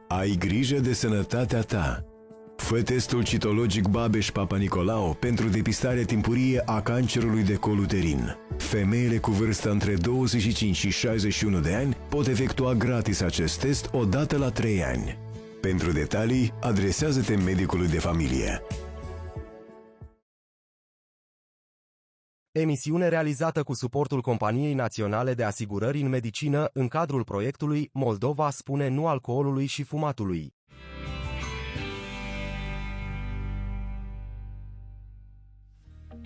Ai grijă de sănătatea ta. Fă testul citologic Babeș-Papa Nicolau pentru depistarea timpurie a cancerului de col uterin. Femeile cu vârstă între 25 și 61 de ani pot efectua gratis acest test odată la 3 ani. Pentru detalii, adresează-te medicului de familie. Emisiune realizată cu suportul Companiei Naționale de Asigurări în Medicină în cadrul proiectului Moldova spune nu alcoolului și fumatului.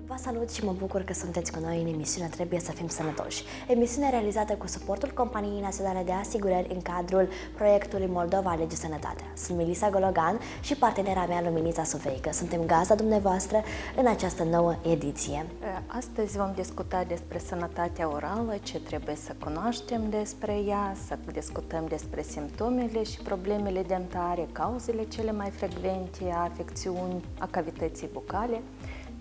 Vă salut și mă bucur că sunteți cu noi în emisiunea Trebuie să fim sănătoși. Emisiune realizată cu suportul Companiei Naționale de Asigurări în cadrul proiectului Moldova Alege Sănătatea. Sunt Melissa Gologan și partenera mea Luminița Sufeică. Suntem gazda dumneavoastră în această nouă ediție. Astăzi vom discuta despre sănătatea orală, ce trebuie să cunoaștem despre ea, să discutăm despre simptomele și problemele dentare, cauzele cele mai frecvente a afecțiuni a cavității bucale,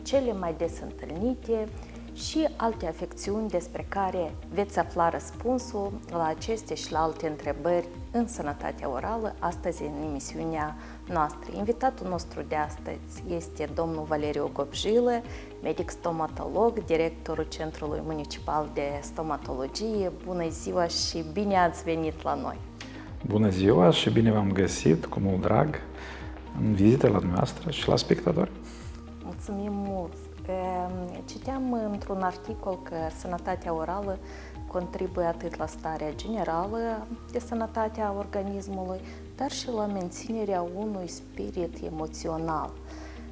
cele mai des întâlnite și alte afecțiuni despre care veți afla răspunsul la aceste și la alte întrebări în sănătatea orală, astăzi în emisiunea noastră. Invitatul nostru de astăzi este domnul Valeriu Gobjilă, medic stomatolog, directorul Centrului Municipal de Stomatologie. Bună ziua și bine ați venit la noi! Bună ziua și bine v-am găsit cu mult drag în vizită la dumneavoastră și la spectatori. Mulțumim mult! Citeam într-un articol că sănătatea orală contribuie atât la starea generală de sănătate a organismului, dar și la menținerea unui spirit emoțional.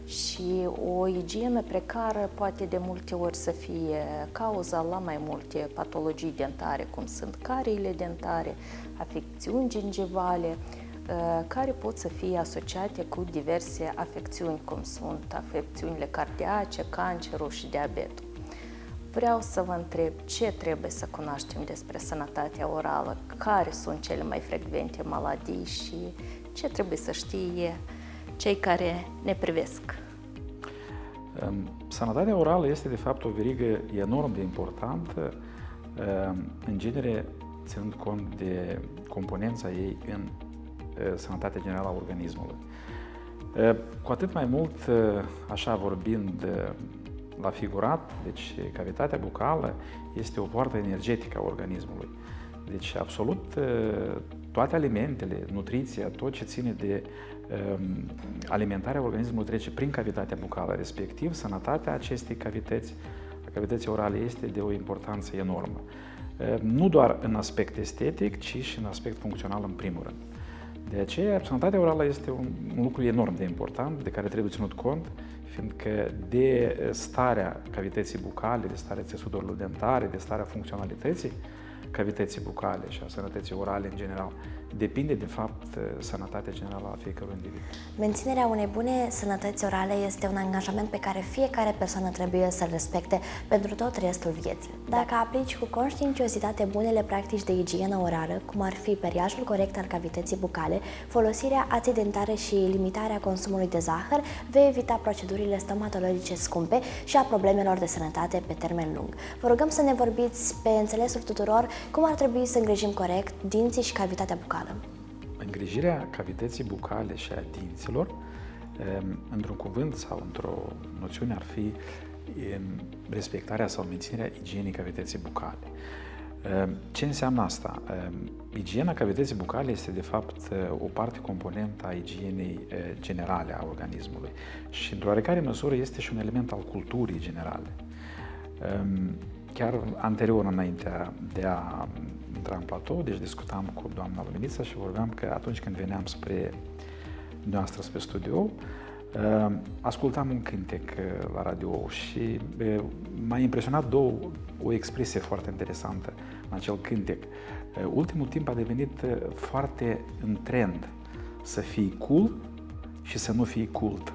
Și o igienă precară poate de multe ori să fie cauza la mai multe patologii dentare, cum sunt cariile dentare, afecțiuni gingivale, care pot să fie asociate cu diverse afecțiuni, cum sunt afecțiunile cardiace, cancerul și diabetul. Vreau să vă întreb ce trebuie să cunoaștem despre sănătatea orală, care sunt cele mai frecvente maladii și ce trebuie să știe cei care ne privesc. Sănătatea orală este de fapt o verigă enorm de importantă, în genere ținând cont de componența ei în sănătatea generală a organismului. Cu atât mai mult, așa vorbind la figurat, deci cavitatea bucală este o poartă energetică a organismului. Deci absolut toate alimentele, nutriția, tot ce ține de alimentarea organismului trece prin cavitatea bucală, respectiv sănătatea acestei cavități, a cavității orale, este de o importanță enormă. Nu doar în aspect estetic, ci și în aspect funcțional în primul rând. De aceea, sănătatea orală este un lucru enorm de important, de care trebuie ținut cont, fiindcă de starea cavității bucale, de starea țesuturilor dentare, de starea funcționalității cavității bucale și a sănătății orale în general, depinde de fapt sănătatea generală a fiecărui individ. Menținerea unei bune sănătăți orale este un angajament pe care fiecare persoană trebuie să-l respecte pentru tot restul vieții. Dacă aplici cu conștiinciozitate bunele practici de igienă orală, cum ar fi periajul corect al cavității bucale, folosirea aței dentare și limitarea consumului de zahăr, vei evita procedurile stomatologice scumpe și a problemelor de sănătate pe termen lung. Vă rugăm să ne vorbiți pe înțelesul tuturor cum ar trebui să îngrijim corect dinții și cavitatea bucală. Îngrijirea cavității bucale și a dinților, într-un cuvânt sau într-o noțiune, ar fi respectarea sau menținerea igienei cavității bucale. Ce înseamnă asta? Igiena cavității bucale este de fapt o parte componentă a igienei generale a organismului și într-o oarecare măsură este și un element al culturii generale. Chiar anterior, înaintea de a intra în platou, deci discutam cu doamna Luminița și vorbeam că atunci când veneam spre noastră, spre studio, ascultam un cântec la radio și m-a impresionat o expresie foarte interesantă în acel cântec. Ultimul timp a devenit foarte în trend să fii cool și să nu fii cult.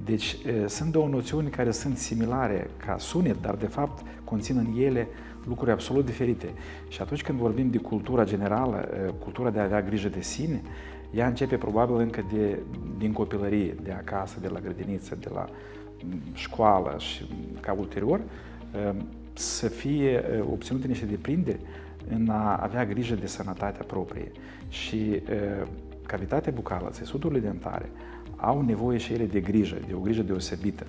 Deci sunt două noțiuni care sunt similare ca sunet, dar de fapt conțin în ele lucruri absolut diferite. Și atunci când vorbim de cultura generală, cultura de a avea grijă de sine, ea începe probabil încă din copilărie, de acasă, de la grădiniță, de la școală și ca ulterior să fie obținute niște deprinderi în a avea grijă de sănătatea proprie. Și cavitatea bucală, țesuturile dentare, au nevoie și ele de grijă, de o grijă deosebită.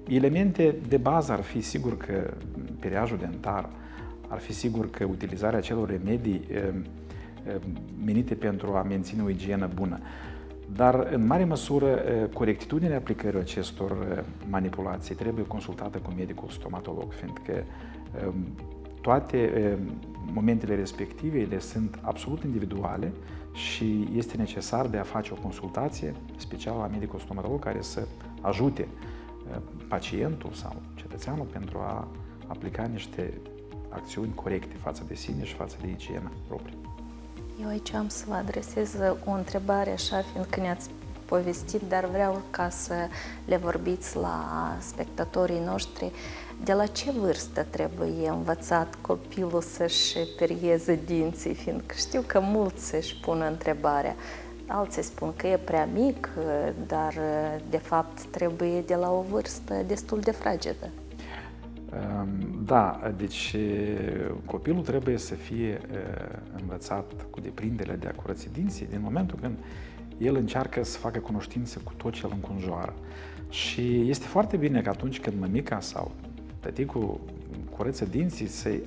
Elemente de bază ar fi sigur că periajul dentar, ar fi sigur că utilizarea acelor remedii menite pentru a menține o igienă bună. Dar, în mare măsură, corectitudinea aplicării acestor manipulații trebuie consultată cu medicul stomatolog, fiindcă toate momentele respective ele sunt absolut individuale și este necesar de a face o consultație specială la medicul stomatolog care să ajute pacientul sau cetățeanul pentru a aplica niște acțiuni corecte față de sine și față de igiena proprie. Eu aici am să vă adresez o întrebare așa, fiindcă ne-ați povestit, dar vreau ca să le vorbiți la spectatorii noștri. De la ce vârstă trebuie învățat copilul să-și perieze dinții? Fiindcă știu că mulți își pun întrebarea. Alții spun că e prea mic, dar de fapt trebuie de la o vârstă destul de fragedă. Da, deci copilul trebuie să fie învățat cu deprinderea de a curăți dinții din momentul când el încearcă să facă cunoștință cu tot ce îl înconjoară. Și este foarte bine că atunci când mămica sau tăticul curăță dinții,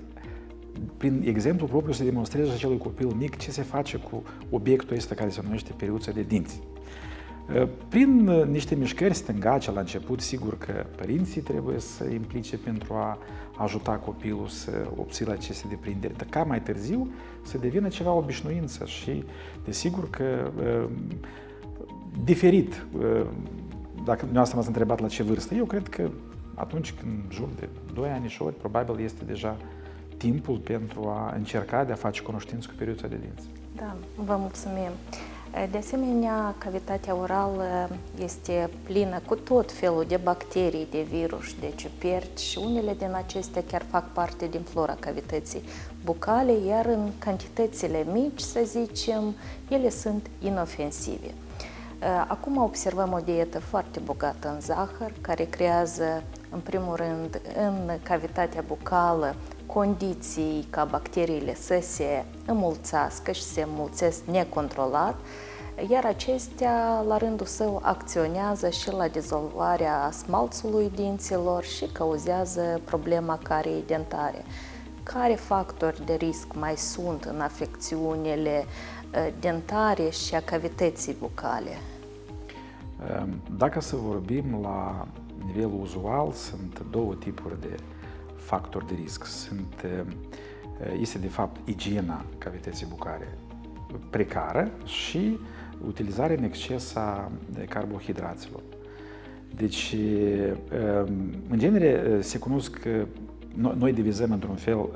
prin exemplu propriu să demonstreze acelui copil mic ce se face cu obiectul ăsta care se numește periuța de dinți. Prin niște mișcări stângace la început, sigur că părinții trebuie să implice pentru a ajuta copilul să obțină aceste deprinderi, dar ca mai târziu să devină ceva obișnuință și desigur că diferit. Dacă dumneavoastră m-ați întrebat la ce vârstă, eu cred că atunci când în jur de 2 anișori, probabil este deja timpul pentru a încerca de a face cunoștință cu periuța de dinți. Da, vă mulțumim. De asemenea, cavitatea orală este plină cu tot felul de bacterii, de virus, de ciuperci și unele din acestea chiar fac parte din flora cavității bucale, iar în cantitățile mici, să zicem, ele sunt inofensive. Acum observăm o dietă foarte bogată în zahăr, care creează, în primul rând, în cavitatea bucală, condiții ca bacteriile să se înmulțească și se înmulțesc necontrolat, iar acestea, la rândul său, acționează și la dizolvarea smalțului dinților și cauzează problema cariei dentare. Care factori de risc mai sunt în afecțiunile dentare și a cavității bucale? Dacă să vorbim la nivelul uzual, sunt două tipuri de factori de risc. Este de fapt igiena cavității bucale precară și utilizarea în exces a carbohidraților. Deci, în genere, se cunosc că noi divizăm într-un fel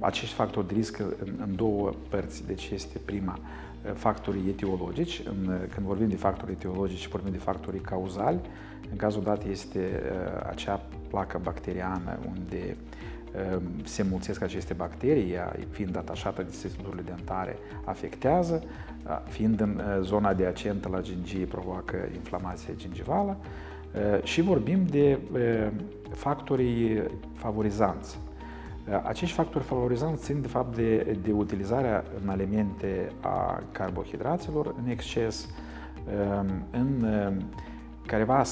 acești factori de risc în două părți. Deci este prima, factorii etiologici. Când vorbim de factori etiologici, vorbim de factorii cauzali. În cazul dat este acea placă bacteriană unde se înmulțesc aceste bacterii, ea fiind atașată de țesuturile dentare, afectează, fiind în zona adiacentă la gingie, provoacă inflamație gingivală și vorbim de factorii favorizanți. Acești factori favorizanți țin de fapt de utilizarea în alimente a carbohidraților în exces, în careva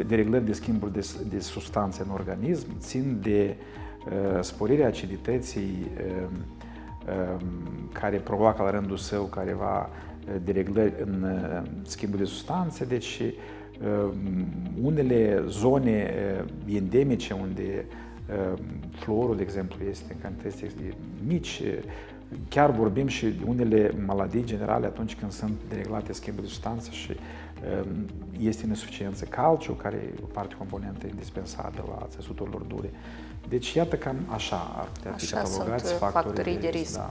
dereglări de schimburi de substanțe în organism, țin de sporirea acidității care provoacă la rândul său careva dereglări în schimbul de substanțe, deci unele zone endemice unde fluorul, de exemplu, este în cantități mici, chiar vorbim și de unele maladii generale atunci când sunt dereglate schimbul de substanțe și este insuficiență calciu, care e o parte componentă indispensabilă a țesuturilor dure. Deci, iată, cam așa ar putea fi catalogați factorii de risc. Da.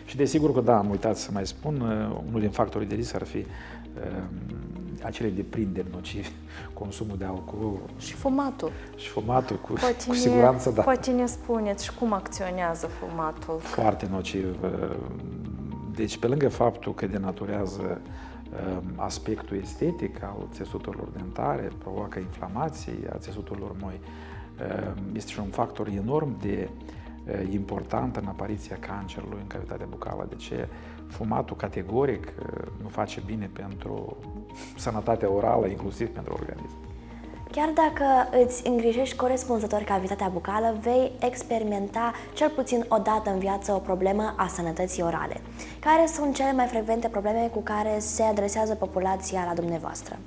Și desigur că, da, am uitat să mai spun, unul din factorii de risc ar fi acele deprinderi nocive, consumul de alcool. Și fumatul. Și fumatul, cu siguranță, da. Poate ne spuneți și cum acționează fumatul? Foarte nociv. Deci, pe lângă faptul că denaturează aspectul estetic al țesuturilor dentare, provoacă inflamații a țesuturilor moi, este și un factor enorm de important în apariția cancerului în cavitatea bucală. De ce? fumatul categoric nu face bine pentru sănătatea orală, inclusiv pentru organism. Chiar dacă îți îngrijești corespunzător cavitatea bucală, vei experimenta cel puțin o dată în viață o problemă a sănătății orale. Care sunt cele mai frecvente probleme cu care se adresează populația la dumneavoastră?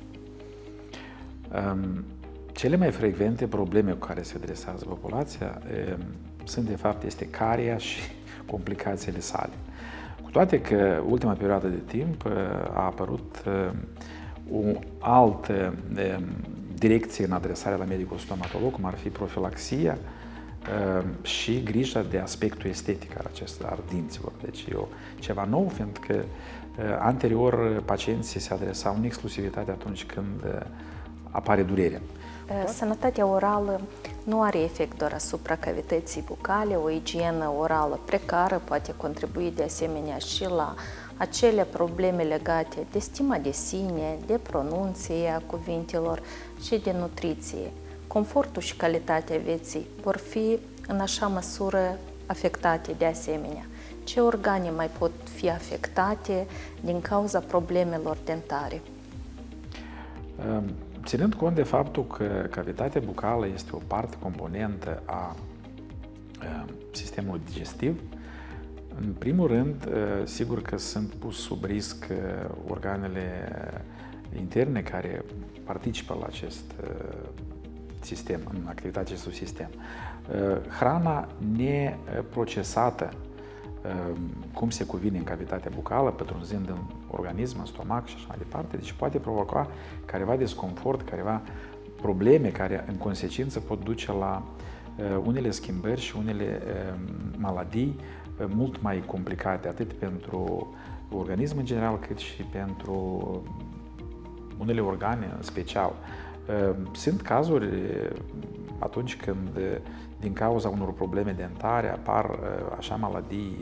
Cele mai frecvente probleme cu care se adresează populația sunt, de fapt, este caria și complicațiile sale. Cu toate că ultima perioadă de timp a apărut o altă direcție în adresarea la medicul stomatolog, cum ar fi profilaxia și grija de aspectul estetic al dinților. Deci e ceva nou, fiindcă anterior pacienții se adresau în exclusivitate atunci când apare durerea. Sănătatea orală nu are efect doar asupra cavității bucale, o igienă orală precară poate contribui de asemenea și la acele probleme legate de stima de sine, de pronunție a cuvintelor și de nutriție. Confortul și calitatea vieții vor fi în așa măsură afectate de asemenea. Ce organe mai pot fi afectate din cauza problemelor dentare? Ținând cont de faptul că cavitatea bucală este o parte componentă a sistemului digestiv, în primul rând, sigur că sunt pus sub risc organele interne care participă la acest sistem, în activitatea acestui sistem. Hrana neprocesată, cum se cuvine în cavitatea bucală, pătrunzând în organism, în stomac și așa mai departe, deci poate provoca careva disconfort, careva probleme care în consecință pot duce la unele schimbări și unele maladii mult mai complicate, atât pentru organism în general, cât și pentru unele organe în special. Sunt cazuri atunci când din cauza unor probleme dentare apar așa maladii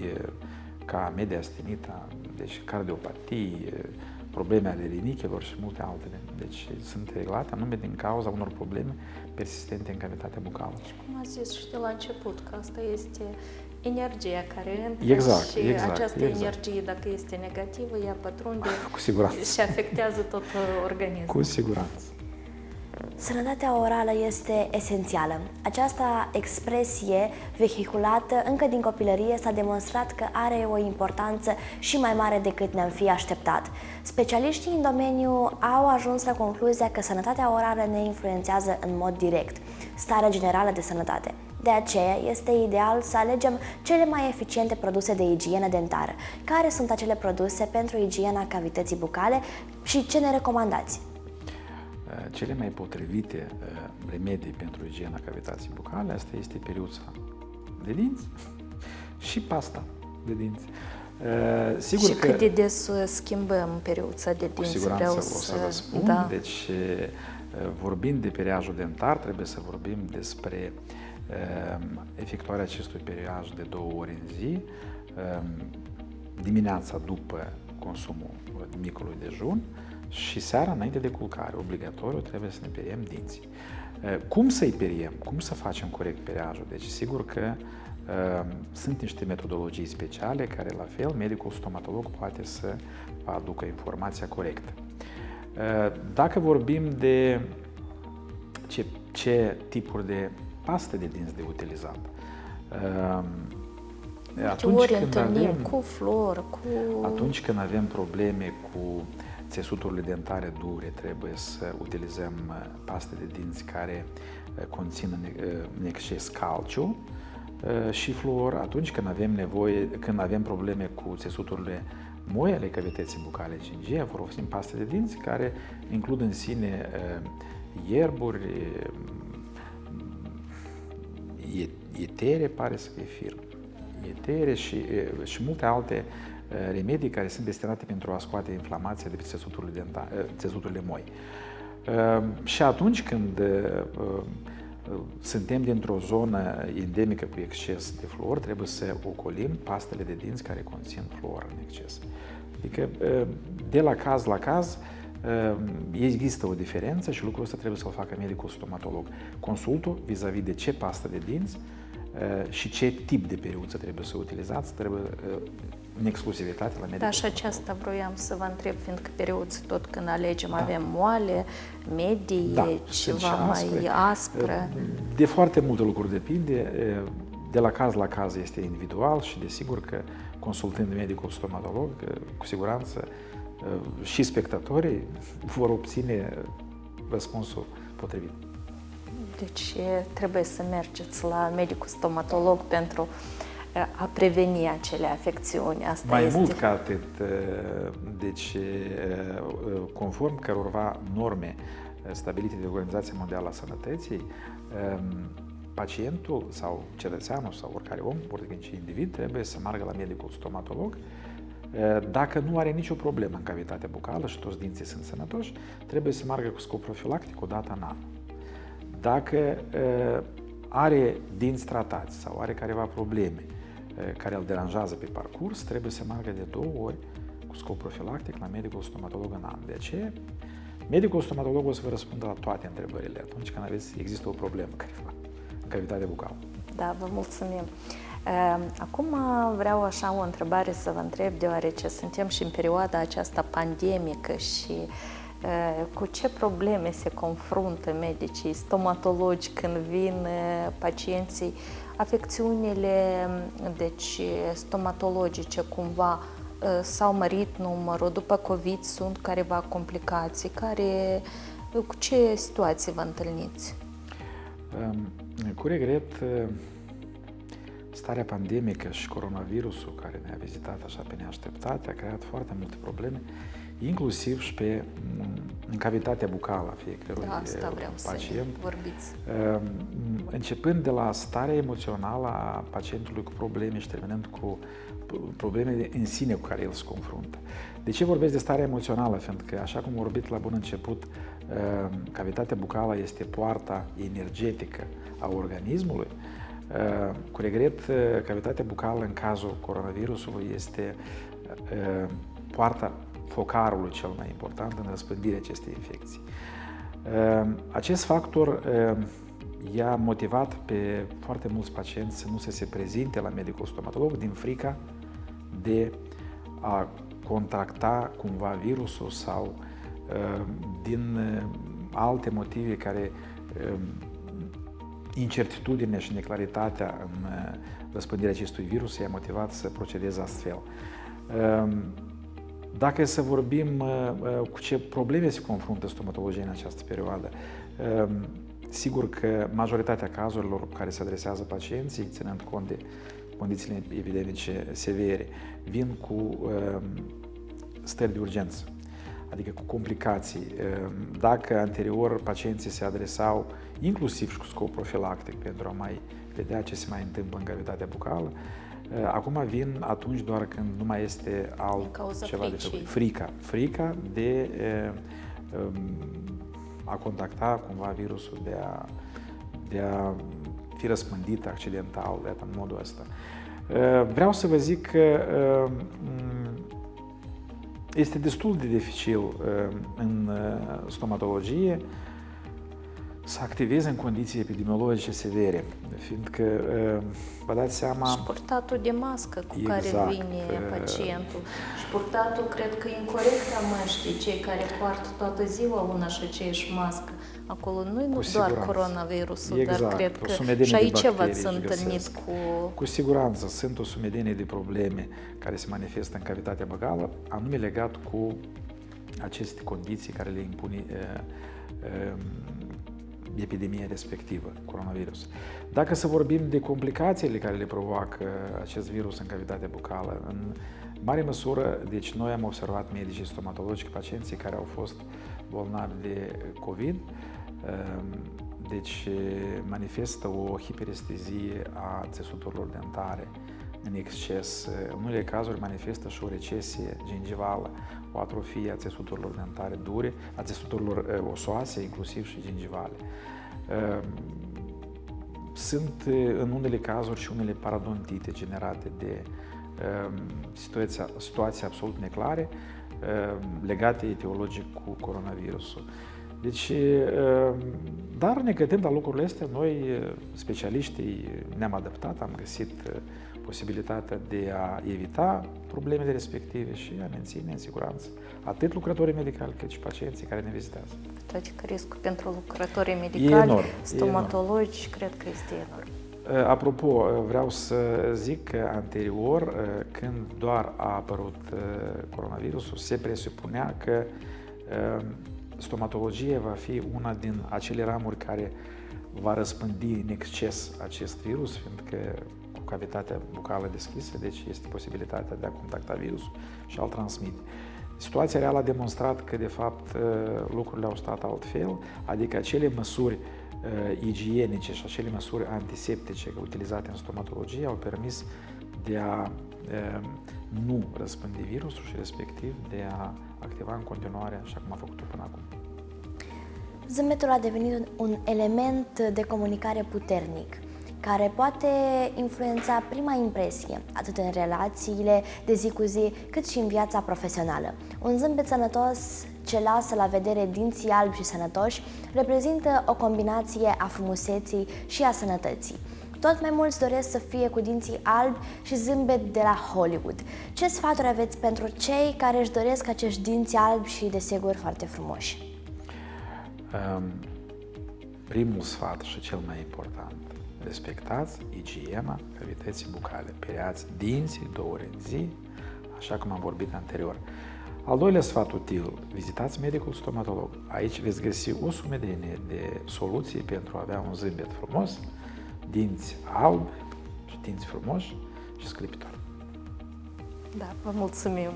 ca mediastinita, deci cardiopatii, probleme ale rinichelor și multe altele. Deci sunt reglate anume din cauza unor probleme persistente în cavitatea bucală. Și cum ați zis și de la început, că asta este energia care intră și această energie, dacă este negativă, ea pătrunde cu siguranță și afectează tot organismul. Cu siguranță. Sănătatea orală este esențială. Această expresie vehiculată încă din copilărie s-a demonstrat că are o importanță și mai mare decât ne-am fi așteptat. Specialiștii în domeniu au ajuns la concluzia că sănătatea orală ne influențează în mod direct starea generală de sănătate. De aceea este ideal să alegem cele mai eficiente produse de igienă dentară. Care sunt acele produse pentru igiena cavității bucale și ce ne recomandați? Cele mai potrivite remedii pentru igiena cavității bucale, asta este periuța de dinți și pasta de dinți. Sigur și că cât de des schimbăm periuța de dinți? Cu siguranță o să vă spun. Da. Deci, vorbind de periajul dentar, trebuie să vorbim despre efectuarea acestui periaj de 2 ori în zi, dimineața după consumul micului dejun și seara înainte de culcare. Obligatoriu trebuie să ne periem dinții. Cum să-i periem? Cum să facem corect periajul? Deci sigur că sunt niște metodologii speciale care la fel medicul stomatolog poate să aducă informația corectă. Dacă vorbim de ce tipuri de paste de dinți de utilizat, atunci când avem probleme cu țesuturile dentare dure, trebuie să utilizăm paste de dinți care conțin în exces calciu și fluor. Atunci când avem probleme cu țesuturile moi ale cavității bucale gingiei, folosim paste de dinți care includ în sine ierburi, etere, pare să fie firmă, etere și multe alte remedii care sunt destinate pentru a scoate inflamația de pe țesuturile moi. Și atunci când suntem dintr-o zonă endemică cu exces de fluor, trebuie să ocolim pastele de dinți care conțin fluor în exces. Adică, de la caz la caz, există o diferență și lucrul ăsta trebuie să-l facă medicul stomatolog. Consultul vis-a-vis de ce pastă de dinți și ce tip de periuță trebuie să utilizați, trebuie în exclusivitate la medicul. Da, și aceasta vroiam să vă întreb, fiindcă periuți tot când alegem avem moale, medii, ceva mai aspre. De foarte multe lucruri depinde, de la caz la caz este individual și desigur că consultând medicul stomatolog, cu siguranță și spectatorii vor obține răspunsul potrivit. Deci trebuie să mergeți la medicul stomatolog pentru a preveni acele afecțiuni. Asta Mai este. mult ca atât, deci conform cărora norme stabilite de Organizația Mondială a Sănătății, pacientul sau cetățeanul sau oricare om, orice individ, trebuie să meargă la medicul stomatolog. Dacă nu are nicio problemă în cavitatea bucală și toți dinții sunt sănătoși, trebuie să meargă cu scop profilactic o dată în an. Dacă are dinți tratați sau are careva probleme care îl deranjează pe parcurs, trebuie să meargă de 2 ori cu scop profilactic la medicul stomatolog în an. De aceea, medicul stomatolog o să vă răspundă la toate întrebările atunci când există o problemă în cavitatea bucală. Da, vă mulțumim. Acum vreau așa o întrebare să vă întreb, deoarece suntem și în perioada aceasta pandemică și cu ce probleme se confruntă medicii, stomatologi când vin pacienții, afecțiunile deci stomatologice cumva s-au mărit numărul, după COVID sunt careva complicații, cu ce situații vă întâlniți? Cu regret, starea pandemică și coronavirusul care ne-a vizitat așa pe neașteptate a creat foarte multe probleme, inclusiv și în cavitatea bucală a fiecărui pacient. Să vorbiți. Începând de la starea emoțională a pacientului cu probleme și terminând cu problemele în sine cu care el se confruntă. De ce vorbesc de starea emoțională? Fiindcă, așa cum am vorbit la bun început, cavitatea bucală este poarta energetică a organismului. Cu regret, cavitatea bucală în cazul coronavirusului este poarta focarului cel mai important în răspândirea acestei infecții. Acest factor i-a motivat pe foarte mulți pacienți să nu se prezinte la medicul stomatolog din frica de a contracta cumva virusul sau din alte motive care incertitudinea și neclaritatea în răspândirea acestui virus i-a motivat să procedeze astfel. Dacă să vorbim cu ce probleme se confruntă stomatologia în această perioadă, sigur că majoritatea cazurilor care se adresează pacienții, ținând cont de condițiile epidemice severe, vin cu stări de urgență, adică cu complicații. Dacă anterior pacienții se adresau inclusiv și cu scop profilactic pentru a mai vedea ce se mai întâmplă în cavitatea bucală, acum vin atunci doar când nu mai este altceva de făcut. Frica de a contacta cumva virusul, de a fi răspândit accidental, în modul ăsta. Vreau să vă zic că este destul de dificil în stomatologie să activeze în condiții epidemiologice severe, fiindcă vă dați seama... Și purtatul de mască cu care vine pacientul. Și purtatul, cred că incorect a măștii, cei care poartă toată ziua una și aceeași mască. Acolo nu doar coronavirusul, dar cred că și aici v-ați întâlnit cu... Cu siguranță sunt o sumedenie de probleme care se manifestă în cavitatea bucală, anume legat cu aceste condiții care le impune epidemia respectivă, coronavirus. Dacă să vorbim de complicațiile care le provoacă acest virus în cavitatea bucală, în mare măsură, deci noi am observat medicii stomatologi, pacienții care au fost bolnavi de COVID, deci manifestă o hiperestezie a țesuturilor dentare în exces. În unele cazuri manifestă și o recesie gingivală, o atrofie a țesuturilor dentare dure, a țesuturilor osoase, inclusiv și gingivale. Sunt în unele cazuri și unele paradontite generate de situații absolut neclare legate etiologic cu coronavirusul. Deci, dar negătind la lucrurile astea, noi, specialiștii, ne-am adaptat, am găsit posibilitatea de a evita problemele respective și a menține în siguranță atât lucrătorii medicali cât și pacienții care ne vizitează. Toate că riscul pentru lucrătorii medicali, enorm, stomatologi, cred că este enorm. Apropo, vreau să zic că anterior, când doar a apărut coronavirusul, se presupunea că stomatologia va fi una din acele ramuri care va răspândi în exces acest virus, fiindcă cu cavitatea bucală deschisă, deci este posibilitatea de a contacta virusul și a-l transmite. Situația reală a demonstrat că, de fapt, lucrurile au stat altfel, adică acele măsuri igienice și acele măsuri antiseptice utilizate în stomatologie au permis de a nu răspândi virusul și respectiv de a activa în continuare așa cum a făcut-o până acum. Zâmbetul a devenit un element de comunicare puternic, care poate influența prima impresie, atât în relațiile de zi cu zi, cât și în viața profesională. Un zâmbet sănătos ce lasă la vedere dinții albi și sănătoși reprezintă o combinație a frumuseții și a sănătății. Tot mai mulți doresc să fie cu dinții albi și zâmbet de la Hollywood. Ce sfaturi aveți pentru cei care își doresc acești dinți albi și, desigur, foarte frumoși? Primul sfat și cel mai important: respectați igiena cavității bucale. Peleați dinții 2 ori în zi, așa cum am vorbit anterior. Al doilea sfat util: vizitați medicul stomatolog. Aici veți găsi o sumedenie de soluții pentru a avea un zâmbet frumos, dinți albi și dinți frumoși și sclipitori. Da, vă mulțumim.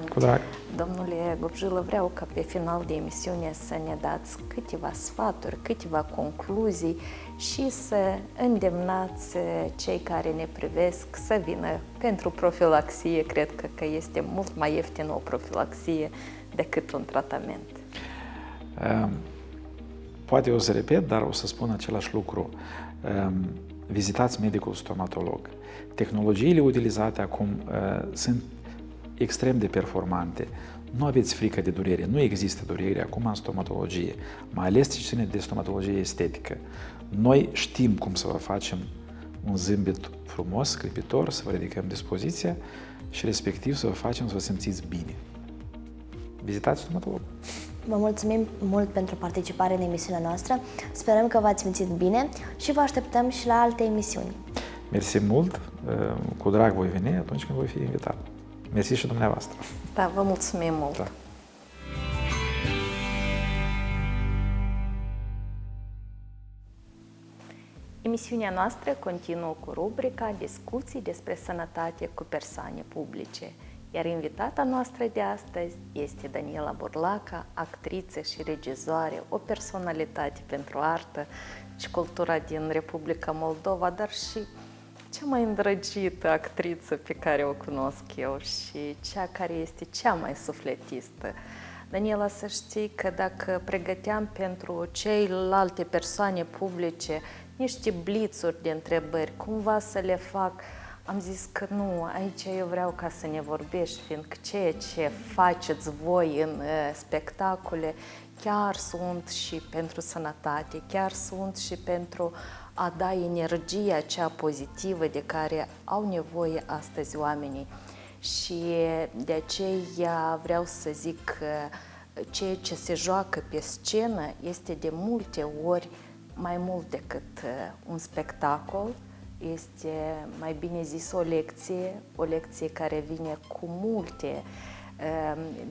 Cu drag. Domnule Gobjilă, vreau ca pe final de emisiune să ne dați câteva sfaturi, câteva concluzii și să îndemnați cei care ne privesc să vină pentru profilaxie. Cred că este mult mai ieftină o profilaxie decât un tratament. Poate o să repet, dar o să spun același lucru. Vizitați medicul stomatolog. Tehnologiile utilizate acum sunt extrem de performante. Nu aveți frică de durere. Nu există durere acum în stomatologie, mai ales ce ține de stomatologie estetică. Noi știm cum să vă facem un zâmbet frumos, sclipitor, să vă ridicăm dispoziția și respectiv să vă facem să vă simțiți bine. Vizitați stomatologul. Vă mulțumim mult pentru participare în emisiunea noastră. Sperăm că v-ați simțit bine și vă așteptăm și la alte emisiuni. Mersi mult, cu drag voi veni atunci când voi fi invitat. Mersi și dumneavoastră. Da, vă mulțumim mult. Da. Emisiunea noastră continuă cu rubrica Discuții despre sănătate cu persoane publice. Iar invitata noastră de astăzi este Daniela Burlaca, actriță și regizoare, o personalitate pentru artă și cultura din Republica Moldova, dar și cea mai îndrăgită actriță pe care o cunosc eu și cea care este cea mai sufletistă. Daniela, să știi că dacă pregăteam pentru celelalte persoane publice niște blițuri de întrebări, cumva să le fac, am zis că nu, aici eu vreau ca să ne vorbești, fiindcă ceea ce faceți voi în spectacole chiar sunt și pentru sănătate, chiar sunt și pentru a da energia aceea pozitivă de care au nevoie astăzi oamenii. Și de aceea vreau să zic că ceea ce se joacă pe scenă este de multe ori mai mult decât un spectacol. Este, mai bine zis, o lecție care vine cu multe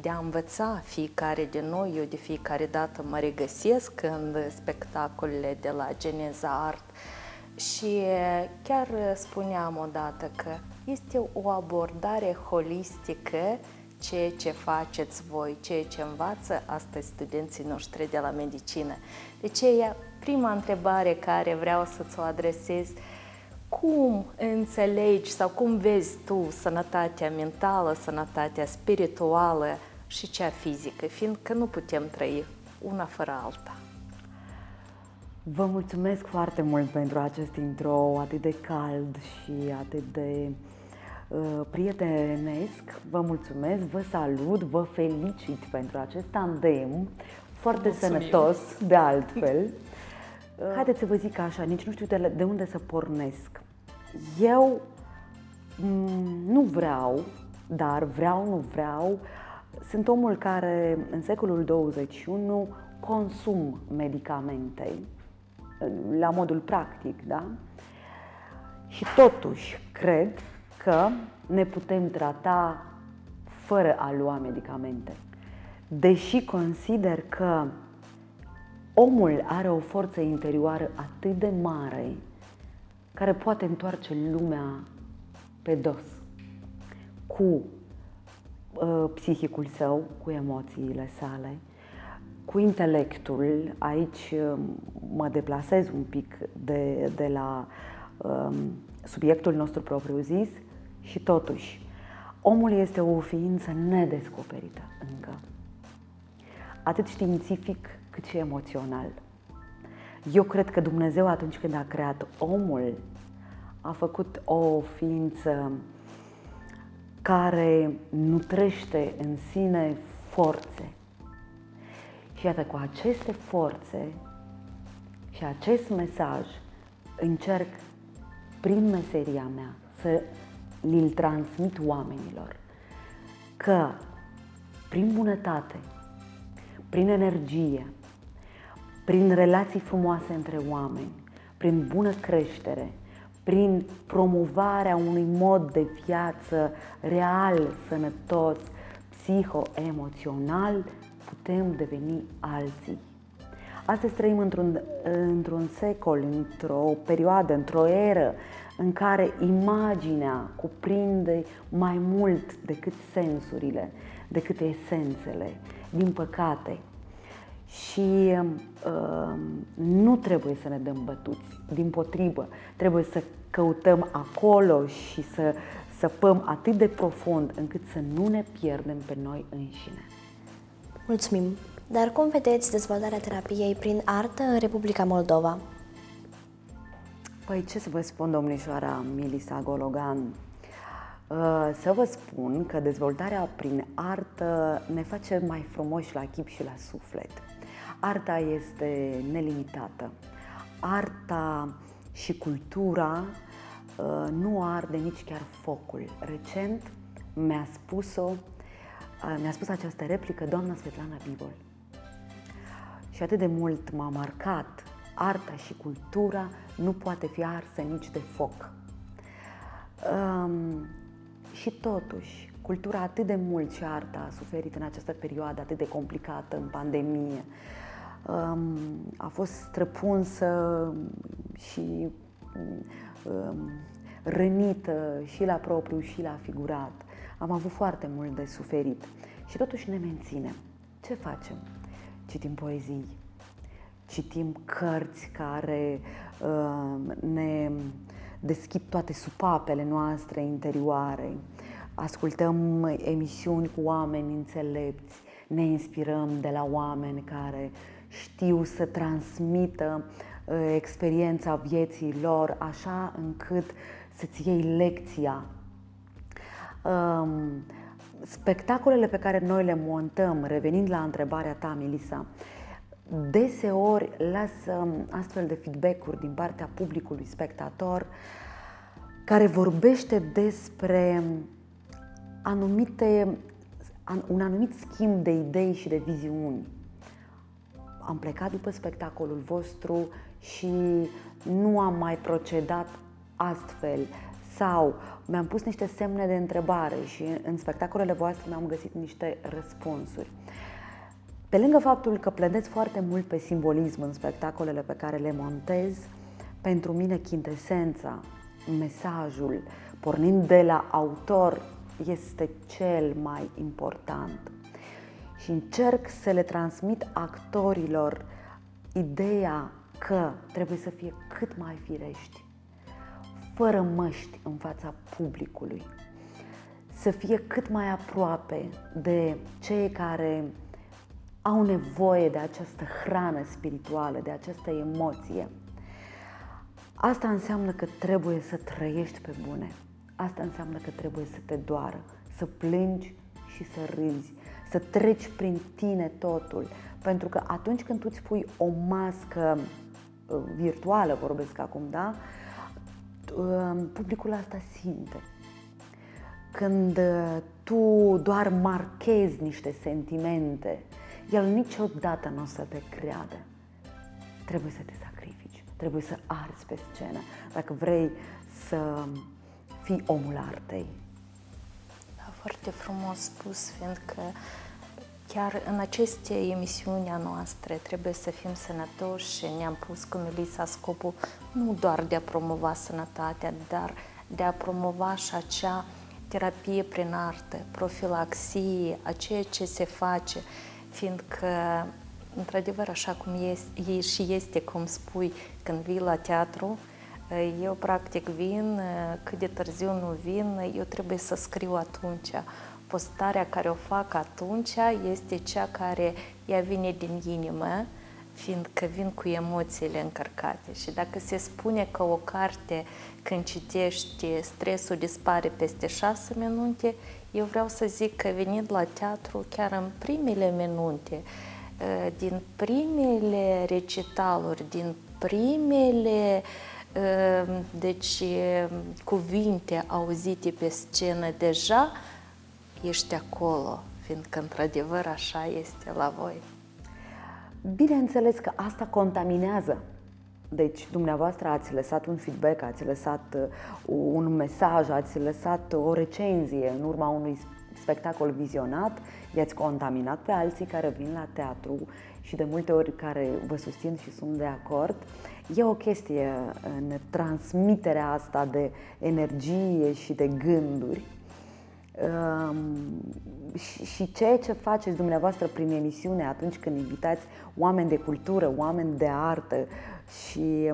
de a învăța fiecare de noi. Eu de fiecare dată mă regăsesc în spectacolele de la Geneza Art și chiar spuneam odată că este o abordare holistică ceea ce faceți voi, ceea ce învață astăzi studenții noștri de la medicină. De aceea, prima întrebare care vreau să-ți o adresez: cum înțelegi sau cum vezi tu sănătatea mentală, sănătatea spirituală și cea fizică, fiindcă nu putem trăi una fără alta? Vă mulțumesc foarte mult pentru acest intro atât de cald și atât de prietenesc. Vă mulțumesc, vă salut, vă felicit pentru acest tandem foarte Mulțumim. sănătos, de altfel. Haideți să vă zic așa, nici nu știu de unde să pornesc. Eu nu vreau, dar nu vreau, sunt omul care în secolul 21 consum medicamente la modul practic, da? Și totuși cred că ne putem trata fără a lua medicamente. Deși consider că omul are o forță interioară atât de mare care poate întoarce lumea pe dos cu psihicul său, cu emoțiile sale, cu intelectul. Aici mă deplasez un pic de la subiectul nostru propriu-zis și totuși omul este o ființă nedescoperită încă, atât științific cât și emoțional. Eu cred că Dumnezeu, atunci când a creat omul, a făcut o ființă care nutrește în sine forțe. Și iată, cu aceste forțe și acest mesaj încerc, prin meseria mea, să li-l transmit oamenilor că prin bunătate, prin energie, prin relații frumoase între oameni, prin bună creștere, prin promovarea unui mod de viață real, sănătos, psiho-emoțional, putem deveni alții. Astăzi trăim într-un secol, într-o perioadă, într-o eră în care imaginea cuprinde mai mult decât sensurile, decât esențele, din păcate. Și nu trebuie să ne dăm bătuți, dimpotrivă, trebuie să căutăm acolo și să săpăm atât de profund încât să nu ne pierdem pe noi înșine. Mulțumim! Dar cum vedeți dezvoltarea terapiei prin artă în Republica Moldova? Păi ce să vă spun, domnișoara Milisa Gologan? Să vă spun că dezvoltarea prin artă ne face mai frumoși la chip și la suflet. Arta este nelimitată. Arta și cultura nu arde nici chiar focul. Recent mi-a spus această replică doamna Svetlana Bibol. Și atât de mult m-a marcat. Arta și cultura nu poate fi arsă nici de foc. Și totuși, cultura atât de mult și arta a suferit în această perioadă atât de complicată, în pandemie. A fost străpunsă și rănită și la propriu și la figurat. Am avut foarte mult de suferit și totuși ne menținem. Ce facem? Citim poezii, citim cărți care ne deschid toate supapele noastre interioare, ascultăm emisiuni cu oameni înțelepți, ne inspirăm de la oameni care știu să transmită experiența vieții lor așa încât să-ți iei lecția. Spectacolele pe care noi le montăm, revenind la întrebarea ta, Milisa, deseori lasă astfel de feedback-uri din partea publicului spectator care vorbește despre un anumit schimb de idei și de viziuni. Am plecat după spectacolul vostru și nu am mai procedat astfel sau mi-am pus niște semne de întrebare și în spectacolele voastre mi-am găsit niște răspunsuri. Pe lângă faptul că pledez foarte mult pe simbolism în spectacolele pe care le montez, pentru mine chintesența, mesajul, pornind de la autor, este cel mai important. Și încerc să le transmit actorilor ideea că trebuie să fie cât mai firești, fără măști în fața publicului, să fie cât mai aproape de cei care au nevoie de această hrană spirituală, de această emoție. Asta înseamnă că trebuie să trăiești pe bune. Asta înseamnă că trebuie să te doară, să plângi și să râzi, să treci prin tine totul. Pentru că atunci când tu îți pui o mască virtuală, vorbesc acum, da? Publicul asta simte. Când tu doar marchezi niște sentimente, el niciodată nu o să te creadă. Trebuie să te sacrifici, trebuie să arzi pe scenă, dacă vrei să fii omul artei. Da, foarte frumos spus, fiindcă chiar în aceste emisiuni a noastre trebuie să fim sănătoși și ne-am pus cu Melissa scopul nu doar de a promova sănătatea, dar de a promova și acea terapie prin artă, profilaxie, a ceea ce se face, fiindcă, într-adevăr, așa cum este, cum spui, când vii la teatru, eu practic vin, cât de târziu nu vin, eu trebuie să scriu atunci. Postarea care o fac atunci este cea care ea vine din inimă, fiindcă vin cu emoțiile încărcate. Și dacă se spune că o carte, când citești, stresul dispare peste 6 minute, eu vreau să zic că venind la teatru, chiar în primele minute, din primele recitaluri, din primele cuvinte auzite pe scenă, deja ești acolo, fiindcă într-adevăr așa este la voi. Bineînțeles că asta contaminează. Deci, dumneavoastră ați lăsat un feedback, ați lăsat un mesaj, ați lăsat o recenzie în urma unui spectacol vizionat, i-ați contaminat pe alții care vin la teatru și de multe ori care vă susțin și sunt de acord. E o chestie în transmiterea asta de energie și de gânduri. Și ceea ce faceți dumneavoastră prin emisiune atunci când invitați oameni de cultură, oameni de artă și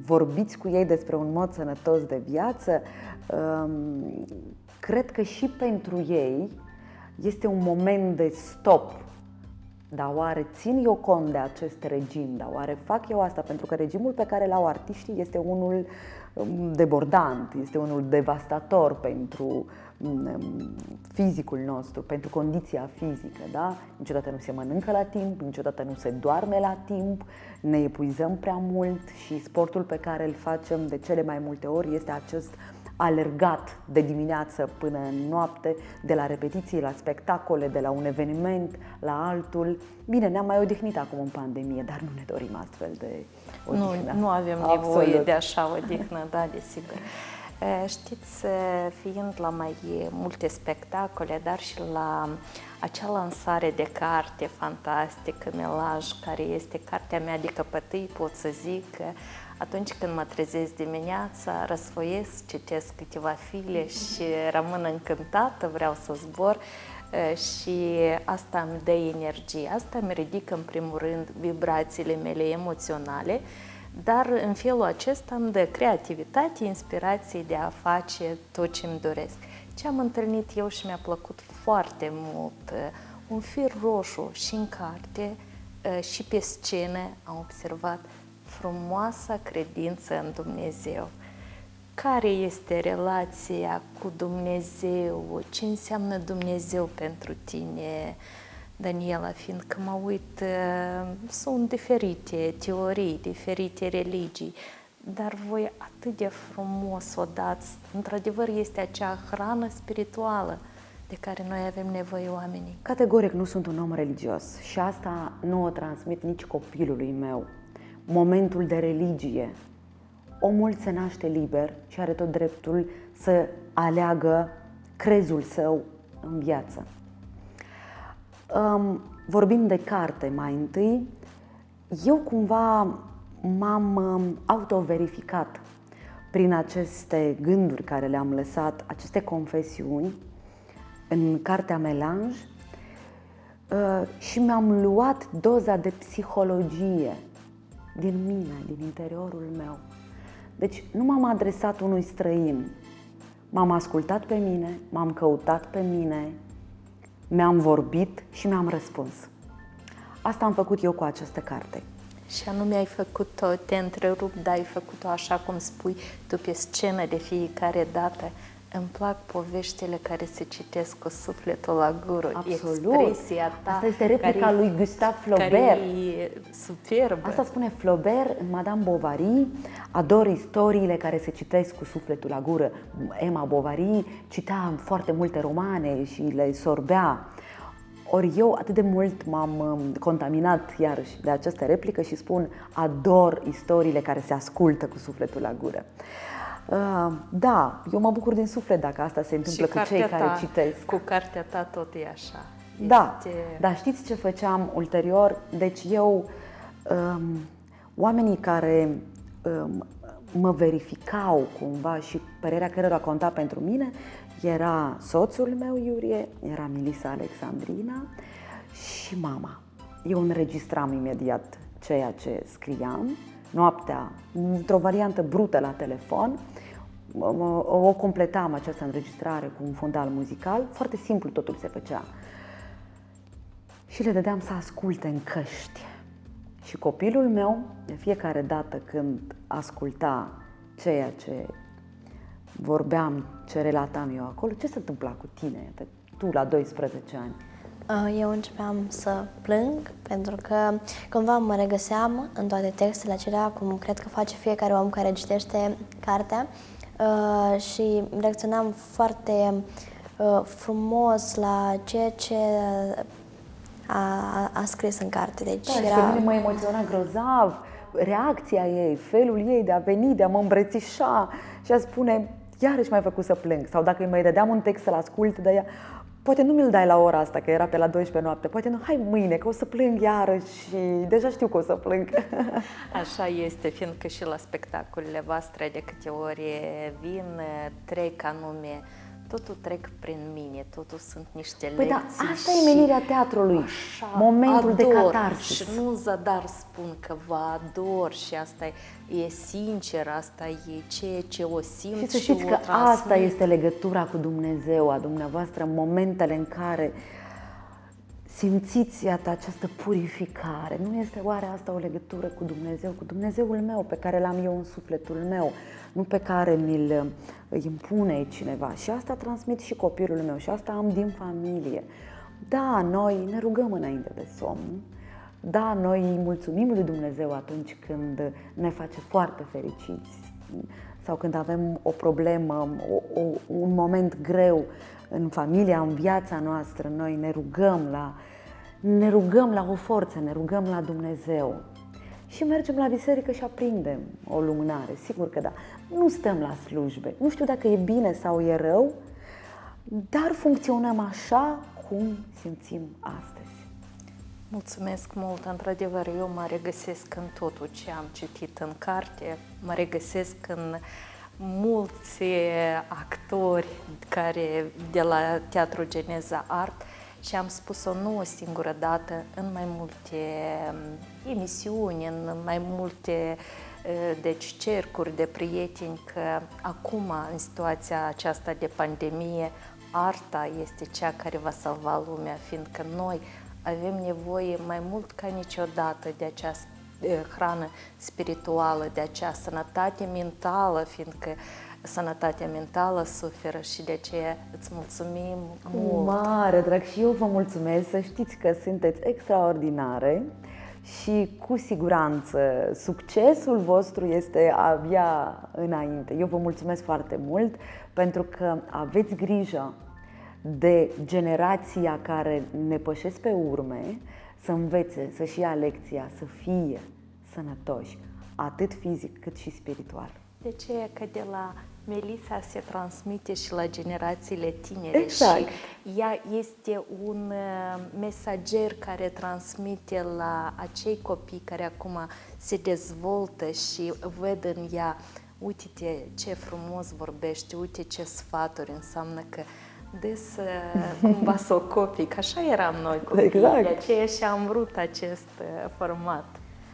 vorbiți cu ei despre un mod sănătos de viață, cred că și pentru ei este un moment de stop. Dar oare țin eu cont de acest regim? Dar oare fac eu asta? Pentru că regimul pe care l-au artiștii este unul debordant, este unul devastator pentru fizicul nostru, pentru condiția fizică, da? Niciodată nu se mănâncă la timp, niciodată nu se doarme la timp, ne epuizăm prea mult și sportul pe care îl facem de cele mai multe ori este acest alergat de dimineață până în noapte, de la repetiții, la spectacole, de la un eveniment la altul. Bine, ne-am mai odihnit acum în pandemie, dar nu ne dorim astfel de odihnă. Nu avem nevoie de așa odihnă, da, desigur. Știți, fiind la mai multe spectacole, dar și la acea lansare de carte fantastică, Melaj, care este cartea mea de căpătâi, pot să zic că atunci când mă trezesc dimineața, răsfoiesc, citesc câteva file și rămân încântată, vreau să zbor și asta îmi dă energie. Asta îmi ridică în primul rând vibrațiile mele emoționale, dar în felul acesta îmi dă creativitate, inspirație de a face tot ce îmi doresc. Ce am întâlnit eu și mi-a plăcut foarte mult, un fir roșu și în carte și pe scenă am observat frumoasa credință în Dumnezeu. Care este relația cu Dumnezeu? Ce înseamnă Dumnezeu pentru tine, Daniela? Fiindcă mă uit, sunt diferite teorii, diferite religii, dar voi atât de frumos o dați. Într-adevăr, este acea hrană spirituală de care noi avem nevoie oamenii. Categoric nu sunt un om religios și asta nu o transmit nici copilului meu. Momentul de religie. Omul se naște liber și are tot dreptul să aleagă crezul său în viață. Vorbind de carte mai întâi, eu cumva m-am autoverificat prin aceste gânduri care le-am lăsat, aceste confesiuni în cartea Melanj și mi-am luat doza de psihologie din mine, din interiorul meu. Deci nu m-am adresat unui străin, m-am ascultat pe mine, m-am căutat pe mine, mi-am vorbit și mi-am răspuns. Asta am făcut eu cu această carte. Și anume ai făcut-o, te întrerup, dar ai făcut-o așa cum spui tu pe scenă de fiecare dată, Îmi plac poveștile care se citesc cu sufletul la gură. Absolut. Expresia ta. Asta este replica care, lui Gustave Flaubert. Care e superbă. Asta spune Flaubert în Madame Bovary. Ador istoriile care se citesc cu sufletul la gură. Emma Bovary citea foarte multe romane și le sorbea. Ori eu atât de mult m-am contaminat iarăși de această replică și spun ador istoriile care se ascultă cu sufletul la gură. Da, eu mă bucur din suflet dacă asta se întâmplă și cu cei care ta, citesc. Cu cartea ta tot e așa. Da, dar știți ce făceam ulterior? Deci eu, oamenii care mă verificau cumva și părerea cărora conta pentru mine era soțul meu, Iurie, era Milisa Alexandrina și mama. Eu înregistram imediat ceea ce scriam, noaptea, într-o variantă brută la telefon, o completam această înregistrare cu un fundal muzical, foarte simplu totul se făcea. Și le dădeam să asculte în căști. Și copilul meu, de fiecare dată când asculta ceea ce vorbeam, ce relatam eu acolo, ce se întâmpla cu tine, tu la 12 ani? Eu începeam să plâng pentru că cumva mă regăseam în toate textele acelea, cum cred că face fiecare om care citește cartea, și reacționam foarte frumos la ceea ce a scris în carte. Deci da, și pe mine mă emoționa grozav reacția ei, felul ei de a veni, de a mă îmbrățișa și a spune, iarăși m-ai făcut să plâng. Sau dacă îi mai dădeam un text să-l ascult de ea, poate nu mi-l dai la ora asta, că era pe la 12 noapte, poate nu, hai mâine, că o să plâng iarăși și deja știu că o să plâng. Așa este, fiindcă și la spectacolele voastre de câte ori vin, trec anume, totul trec prin mine, totul sunt niște lecții. Da, asta e menirea teatrului, așa, momentul de catarsis. Și nu zadar spun că vă ador și asta e sincer, asta e ceea ce o simt și să știți că asta este legătura cu Dumnezeu a dumneavoastră, în momentele în care simțiți, iată, această purificare. Nu este oare asta o legătură cu Dumnezeu, cu Dumnezeul meu, pe care l-am eu în sufletul meu, nu pe care mi-l impune cineva? Și asta transmit și copilul meu și asta am din familie. Da, noi ne rugăm înainte de somn. Da, noi îi mulțumim lui Dumnezeu atunci când ne face foarte fericiți sau când avem o problemă, un moment greu în familia, în viața noastră. Noi ne rugăm la o forță, ne rugăm la Dumnezeu. Și mergem la biserică și aprindem o lumânare, sigur că da. Nu stăm la slujbe, nu știu dacă e bine sau e rău, dar funcționăm așa cum simțim astăzi. Mulțumesc mult, într-adevăr, eu mă regăsesc în totul ce am citit în carte, mă regăsesc în mulți actori care de la Teatrul Geneza Art și am spus-o nu o singură dată, în mai multe emisiuni, în mai multe deci cercuri de prieteni, că acum, în situația aceasta de pandemie, arta este cea care va salva lumea, fiindcă noi avem nevoie mai mult ca niciodată de această hrană spirituală, de acea sănătate mentală, fiindcă sănătatea mentală suferă și de aceea îți mulțumim mult. Mare drag, și eu vă mulțumesc, să știți că sunteți extraordinare și cu siguranță succesul vostru este abia înainte. Eu vă mulțumesc foarte mult pentru că aveți grijă de generația care ne pășesc pe urme, să învețe, să-și ia lecția, să fie sănătoși, atât fizic cât și spiritual. De ce că de la Melisa se transmite și la generațiile tinere. Exact. Și ea este un mesager care transmite la acei copii care acum se dezvoltă și văd în ea, uite ce frumos vorbește, uite ce sfaturi, înseamnă că cumva să o copii, că așa eram noi copii, exact. De aceea și am vrut acest format.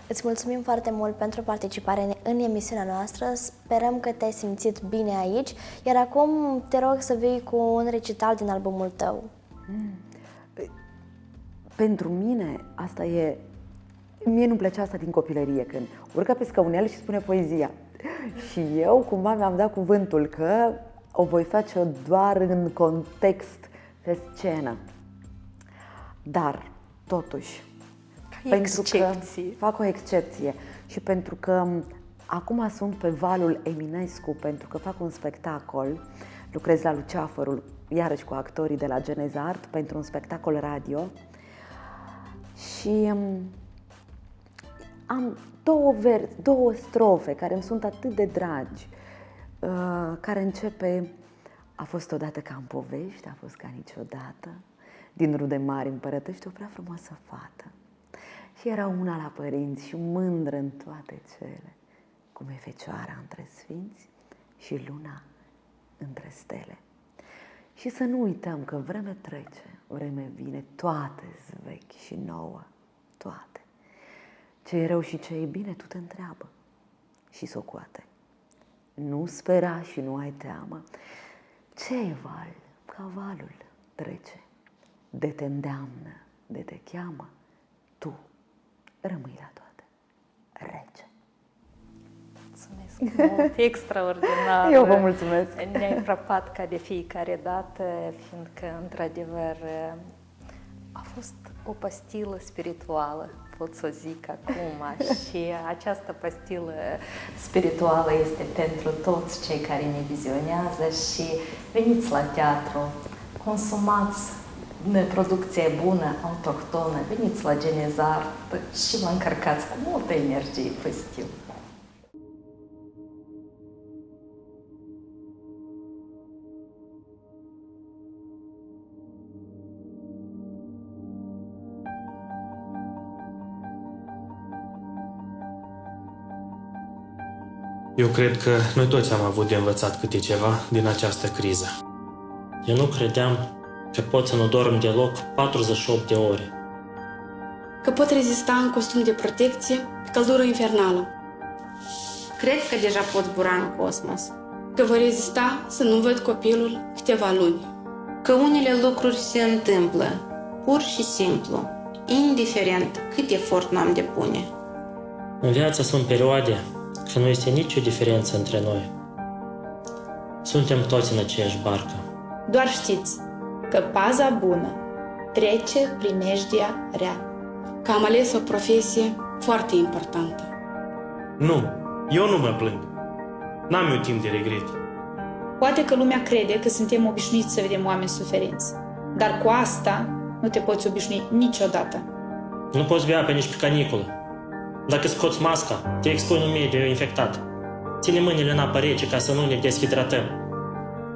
Îți mulțumim foarte mult pentru participare în emisiunea noastră, sperăm că te-ai simțit bine aici, iar acum te rog să vii cu un recital din albumul tău. Pentru mine asta e... Mie nu-mi plăcea asta din copilărie, când urcă pe scaunel și spune poezia. Și eu cumva mi-am dat cuvântul că o voi face doar în context pe scenă. Dar, totuși, pentru că fac o excepție și pentru că acum sunt pe valul Eminescu, pentru că fac un spectacol, lucrez la Luceafărul, iarăși cu actorii de la Geneza Art, pentru un spectacol radio și am două strofe care îmi sunt atât de dragi, care începe: a fost odată ca în povești, a fost ca niciodată, din rude mari împărătești o prea frumoasă fată. Și era una la părinți și mândră în toate cele, cum e fecioara între sfinți și luna între stele. Și să nu uităm că vreme trece, vreme vine, toate-s vechi și nouă, toate. Ce e rău și ce e bine, tu te întreabă și socoate. Nu spera și nu ai teamă. Ce e val? Ca valul trece. De te îndeamnă, de te cheamă, tu rămâi la toate rece. Mulțumesc mult, extraordinar. Eu vă mulțumesc. Ne-ai frapat ca de fiecare dată, fiindcă, într-adevăr, a fost o pastilă spirituală, pot să o zic acum, și această pastilă spirituală este pentru toți cei care ne vizionează și veniți la teatru, consumați producție bună, autohtonă, veniți la Geneza Art și vă încărcați cu multă energie pozitivă. Eu cred că noi toți am avut de învățat câte ceva din această criză. Eu nu credeam că pot să nu dorm deloc 48 de ore. Că pot rezista în costum de protecție pe căldură infernală. Cred că deja pot zbura în cosmos. Că voi rezista să nu văd copilul câteva luni. Că unele lucruri se întâmplă, pur și simplu, indiferent cât efort n-am depune. În viață sunt perioade când nu este nicio diferență între noi. Suntem toți în aceeași barcă. Doar știți că paza bună trece primejdia rea. Că am ales o profesie foarte importantă. Nu, eu nu mă plâng. N-am eu timp de regrete. Poate că lumea crede că suntem obișnuiți să vedem oameni suferinți, dar cu asta nu te poți obișnui niciodată. Nu poți bea apă nici pe caniculă. Dacă scoți masca, te expui în mediu infectat. Ține mâinile în apă rece ca să nu ne deshidratăm.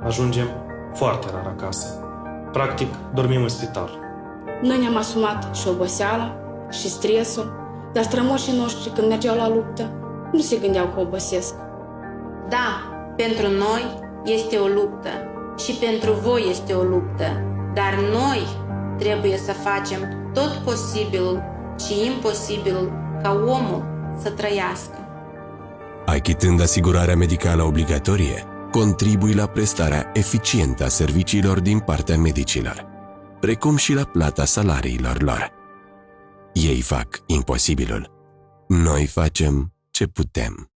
Ajungem foarte rar acasă. Practic, dormim în spital. Noi ne-am asumat și oboseala, și stresul, dar strămoșii noștri, când mergeau la luptă, nu se gândeau că obosesc. Da, pentru noi este o luptă și pentru voi este o luptă, dar noi trebuie să facem tot posibilul și imposibilul ca omul să trăiască. Achitând asigurarea medicală obligatorie, contribui la prestarea eficientă a serviciilor din partea medicilor, precum și la plata salariilor lor. Ei fac imposibilul. Noi facem ce putem.